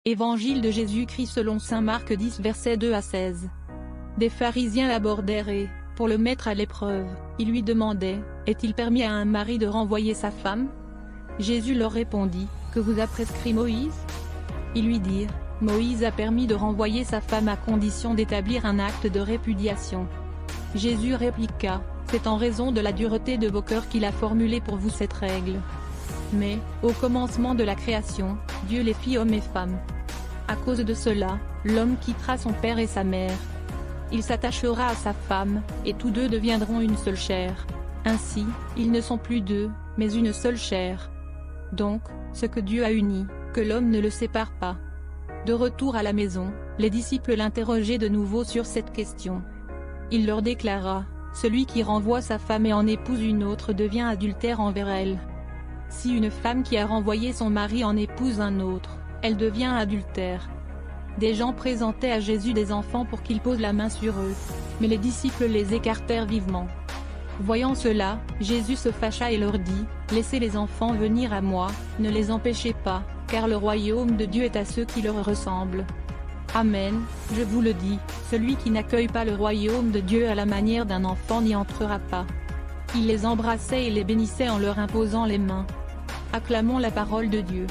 Évangile de Jésus-Christ selon saint Marc 10 versets 2 à 16. Des pharisiens l'abordèrent et, pour le mettre à l'épreuve, ils lui demandaient, « Est-il permis à un mari de renvoyer sa femme ?» Jésus leur répondit, « Que vous a prescrit Moïse ?» Ils lui dirent, « Moïse a permis de renvoyer sa femme à condition d'établir un acte de répudiation. » Jésus répliqua, « C'est en raison de la dureté de vos cœurs qu'il a formulé pour vous cette règle. Mais, au commencement de la création, Dieu les fit hommes et femmes. À cause de cela, l'homme quittera son père et sa mère. Il s'attachera à sa femme, et tous deux deviendront une seule chair. Ainsi, ils ne sont plus deux, mais une seule chair. Donc, ce que Dieu a uni, que l'homme ne le sépare pas. » De retour à la maison, les disciples l'interrogeaient de nouveau sur cette question. Il leur déclara, « Celui qui renvoie sa femme et en épouse une autre devient adultère envers elle. Si une femme qui a renvoyé son mari en épouse un autre, elle devient adultère. » Des gens présentaient à Jésus des enfants pour qu'il pose la main sur eux, mais les disciples les écartèrent vivement. Voyant cela, Jésus se fâcha et leur dit, « Laissez les enfants venir à moi, ne les empêchez pas, car le royaume de Dieu est à ceux qui leur ressemblent. Amen, je vous le dis, celui qui n'accueille pas le royaume de Dieu à la manière d'un enfant n'y entrera pas. » Il les embrassait et les bénissait en leur imposant les mains. Acclamons la parole de Dieu.